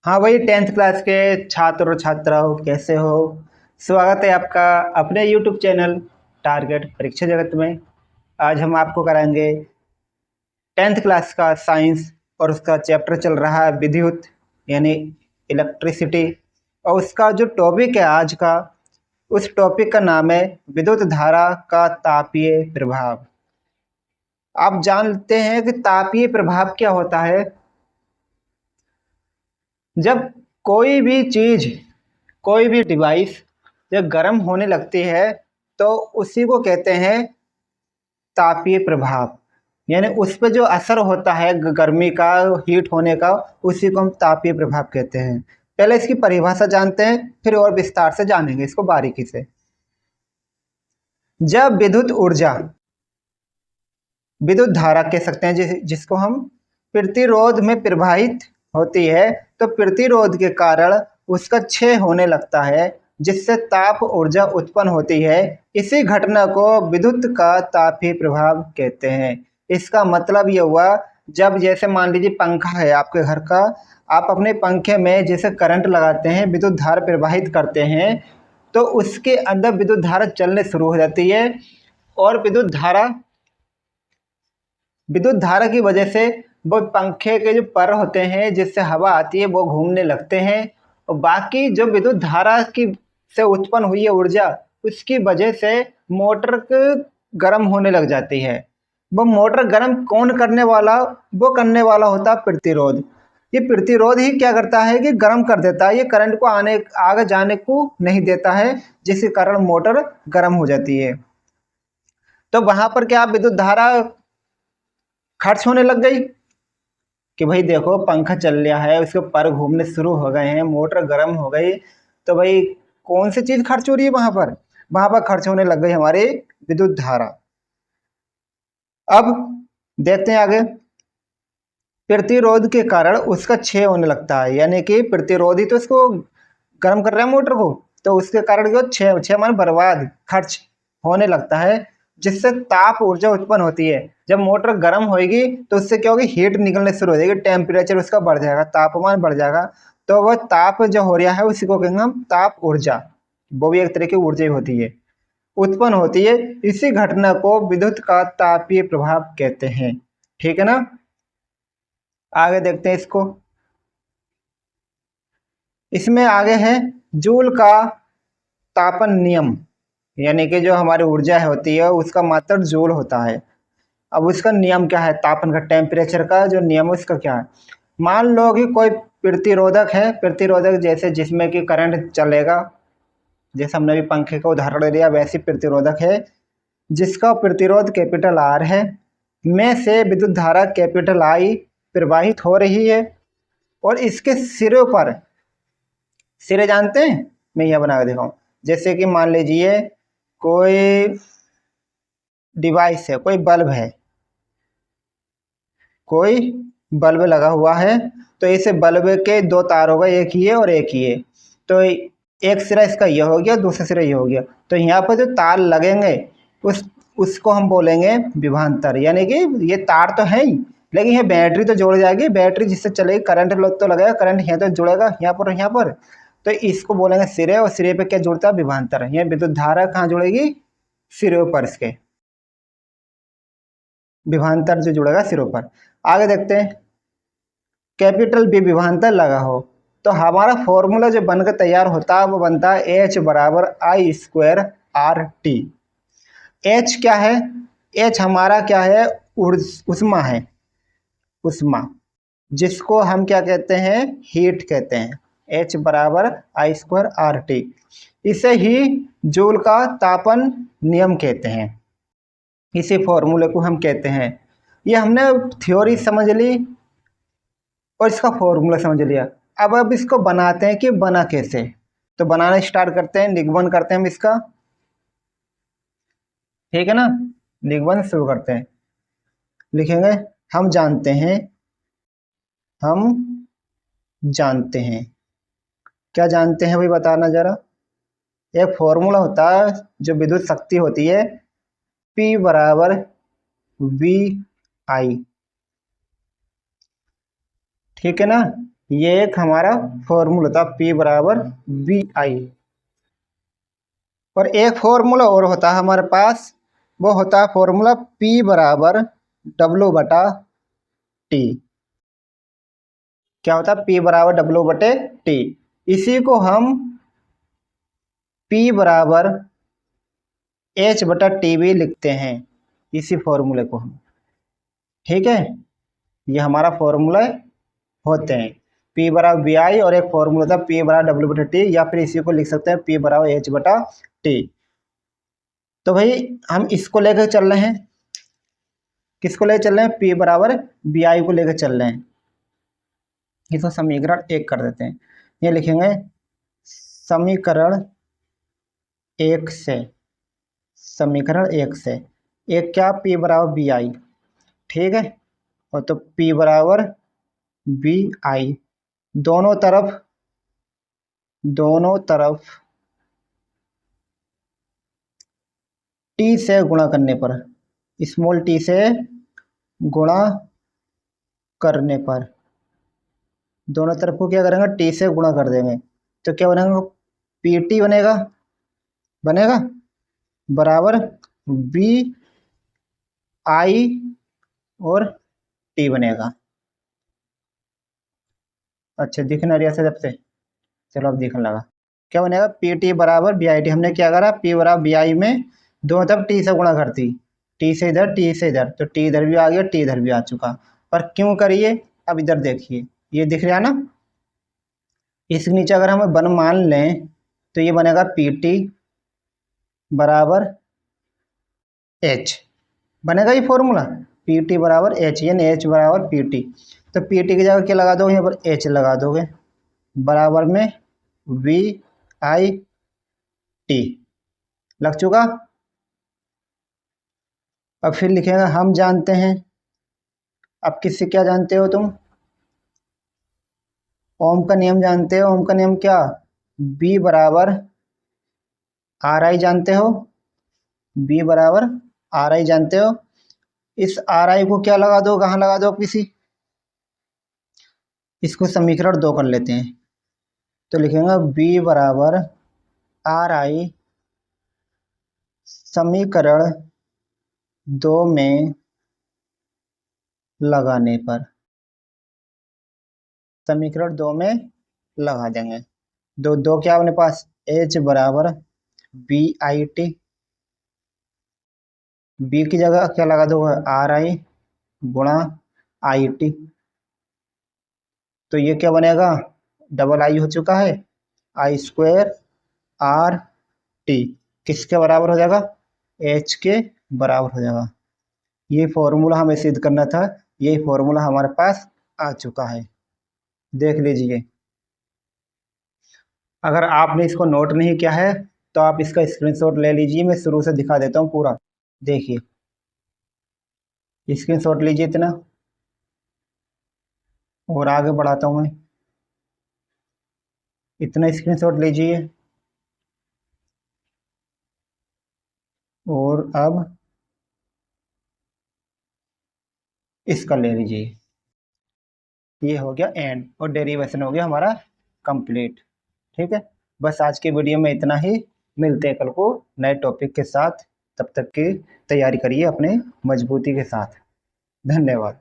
हाँ भाई, 10th class के छात्र और छात्राओं कैसे हो। स्वागत है आपका अपने यूट्यूब चैनल टारगेट परीक्षा जगत में। आज हम आपको कराएंगे 10th क्लास का साइंस और उसका चैप्टर चल रहा है विद्युत यानी इलेक्ट्रिसिटी। और उसका जो टॉपिक है आज का, उस टॉपिक का नाम है विद्युत धारा का तापीय प्रभाव। आप जानते हैं कि तापीय प्रभाव क्या होता है। जब कोई भी चीज़, कोई भी डिवाइस जब गर्म होने लगती है तो उसी को कहते हैं तापीय प्रभाव। यानी उस पर जो असर होता है गर्मी का, हीट होने का, उसी को हम तापीय प्रभाव कहते हैं। पहले इसकी परिभाषा जानते हैं, फिर और विस्तार से जानेंगे इसको बारीकी से। जब विद्युत ऊर्जा, विद्युत धारा कह सकते हैं जिसको हम प्रतिरोध में प्रवाहित होती है, तो प्रतिरोध के कारण उसका क्षय होने लगता है, जिससे ताप ऊर्जा उत्पन्न होती है। इसी घटना को विद्युत का तापीय प्रभाव कहते हैं। इसका मतलब ये हुआ, जब जैसे मान लीजिए पंखा है आपके घर का, आप अपने पंखे में जैसे करंट लगाते हैं, विद्युत धारा प्रवाहित करते हैं, तो उसके अंदर विद्युत धारा चलने शुरू हो जाती है। और विद्युत धारा की वजह से वो पंखे के जो पर होते हैं जिससे हवा आती है वो घूमने लगते हैं, और बाकी जो विद्युत धारा की से उत्पन्न हुई है ऊर्जा, उसकी वजह से मोटर गर्म होने लग जाती है। वो मोटर गर्म कौन करने वाला, वो करने वाला होता है प्रतिरोध। ये प्रतिरोध ही क्या करता है कि गर्म कर देता है, ये करंट को आगे जाने को नहीं देता है, जिसके कारण मोटर गर्म हो जाती है। तो वहां पर क्या विद्युत धारा खर्च होने लग गई कि भाई देखो पंखा चल रहा है, उसके पर घूमने शुरू हो गए हैं, मोटर गर्म हो गई, तो भाई कौन सी चीज खर्च हो रही है वहां पर खर्च होने लग गई हमारी विद्युत धारा। अब देखते हैं आगे। प्रतिरोध के कारण उसका क्षय होने लगता है, यानी कि प्रतिरोधी तो इसको गर्म कर रहा है मोटर को, तो उसके कारण जो क्षय मान बर्बाद, खर्च होने लगता है, जिससे ताप ऊर्जा उत्पन्न होती है। जब मोटर गर्म होगी तो उससे क्या होगी, हीट निकलने शुरू हो जाएगी, टेम्परेचर उसका बढ़ जाएगा, तापमान बढ़ जाएगा, तो वह ताप जो हो रहा है उसी को कहेंगे हम ताप ऊर्जा। वो भी एक तरह की ऊर्जा ही होती है, उत्पन्न होती है। इसी घटना को विद्युत का तापीय प्रभाव कहते हैं। ठीक है ना। आगे देखते हैं इसको। इसमें आगे है जूल का तापन नियम, यानी कि जो हमारी ऊर्जा होती है उसका मात्रक जूल होता है। अब उसका नियम क्या है, तापन का, टेम्परेचर का जो नियम है उसका क्या है। मान लो कि कोई प्रतिरोधक है, प्रतिरोधक जैसे जिसमें कि करंट चलेगा, जैसे हमने भी पंखे का उदाहरण लिया, वैसी प्रतिरोधक है जिसका प्रतिरोध कैपिटल आर है, में से विद्युत धारा कैपिटल आई प्रवाहित हो रही है, और इसके सिरे पर, सिरे जानते हैं, मैं यह बना के दिखाऊं। जैसे कि मान लीजिए कोई डिवाइस है, कोई बल्ब है, कोई बल्ब लगा हुआ है, तो इस बल्ब के दो तार हो गए, एक ये और एक ये। तो एक सिरा इसका ये हो गया, दूसरा सिरा ये हो गया, तो यहाँ पर जो तार लगेंगे उसको हम बोलेंगे विभवांतर। यानी कि ये तार तो है ही, लेकिन ये बैटरी तो जोड़ जाएगी, बैटरी जिससे चलेगी, करंट तो लगेगा, करंट यहाँ तो जुड़ेगा, यहाँ पर यहाँ पर, तो इसको बोलेंगे सिरे। और सिरे पे क्या जुड़ता है, विभवांतर। यहाँ विद्युत धारा कहाँ जुड़ेगी, सिरों पर, इसके विभवांतर जो जुड़ेगा सिरों पर। आगे देखते हैं, कैपिटल बी विभवांतर लगा हो तो हमारा फॉर्मूला जो बनकर तैयार होता है वो बनता है एच बराबर आई स्क्वायर आर टी। एच क्या है, एच हमारा क्या है, उष्मा है, उष्मा, जिसको हम क्या कहते हैं, हीट कहते हैं। एच बराबर आई स्क्वायर आर टी, इसे ही जूल का तापन नियम कहते हैं, इसी फॉर्मूले को हम कहते हैं। ये हमने थ्योरी समझ ली और इसका फॉर्मूला समझ लिया। अब इसको बनाते हैं कि बना कैसे, तो बनाना स्टार्ट करते हैं, निगमन करते हैं हम इसका। ठीक है ना, निगमन शुरू करते हैं। लिखेंगे हम जानते हैं, हम जानते हैं। क्या जानते हैं भाई, बताना जरा। एक फॉर्मूला होता है जो विद्युत शक्ति होती है, P बराबर वी आई। ठीक है ना, ये एक हमारा फॉर्मूला था P बराबर BI। और एक फॉर्मूला और होता है हमारे पास, वो होता है फॉर्मूला P बराबर W/T। क्या होता है? P बराबर W/T। इसी को हम P बराबर H/T भी लिखते हैं, इसी फॉर्मूले को हम। ठीक है, ये हमारा फॉर्मूला होते हैं P बराबर BI, और एक फॉर्मूला था P बराबर W/T, या फिर इसी को लिख सकते हैं P बराबर H/T। तो भाई हम इसको लेकर चल रहे हैं, किसको लेकर चल रहे हैं? P बराबर BI को लेकर चल रहे हैं। इसको समीकरण 1 कर देते हैं। ये लिखेंगे समीकरण 1 से, समीकरण 1 से एक क्या? P बराबर BI। ठीक है, और तो P बराबर BI, दोनों तरफ T से गुणा करने पर, स्मॉल t से गुणा करने पर, दोनों तरफ को क्या करेंगे? T से गुणा कर देंगे। तो क्या बनेगा? PT बनेगा बराबर BI और T बनेगा। अच्छा, दिखना रहा जब से, चलो अब दिखने लगा। क्या बनेगा? PT बराबर BIT। हमने क्या करा? P बराबर BI में दोनों तरफ T से गुणा करती, T से इधर, T से इधर, तो T इधर भी आ गया, T इधर भी आ चुका। पर क्यों करिए? अब इधर देखिए, ये दिख रहा है ना, इसके नीचे अगर हम 1 मान लें तो ये बनेगा PT बराबर H, बनेगा ये फॉर्मूला PT बराबर H, यानी H बराबर PT। तो PT की जगह क्या लगा दोगे? यहाँ पर H लगा दोगे, बराबर में VIT लग चुका। अब फिर लिखेगा हम जानते हैं, अब किससे क्या जानते हो तुम? ओम का नियम जानते हो। ओम का नियम क्या? B बराबर RI जानते हो, B बराबर RI जानते हो। इस RI को क्या लगा दो? कहाँ लगा दो? किसी, इसको समीकरण 2 कर लेते हैं। तो लिखेंगे B बराबर RI समीकरण 2 में लगाने पर, समीकरण 2 में लगा देंगे। दो क्या अपने पास? H बराबर BIT, B की जगह क्या लगा दो? RI गुणा IT। तो ये क्या बनेगा? डबल I हो चुका है, I² RT किसके बराबर हो जाएगा? H के बराबर हो जाएगा। ये फॉर्मूला हमें सिद्ध करना था, यही फॉर्मूला हमारे पास आ चुका है, देख लीजिए। अगर आपने इसको नोट नहीं किया है तो आप इसका स्क्रीनशॉट ले लीजिए, मैं शुरू से दिखा देता हूँ पूरा। देखिए, स्क्रीनशॉट लीजिए इतना, और आगे बढ़ाता हूँ मैं, इतना स्क्रीनशॉट लीजिए। और अब इसका ले लीजिए, ये हो गया एंड, और डेरिवेशन हो गया हमारा कंप्लीट। ठीक है, बस आज के वीडियो में इतना ही। मिलते हैं कल को नए टॉपिक के साथ, तब तक की तैयारी करिए अपने मजबूती के साथ। धन्यवाद।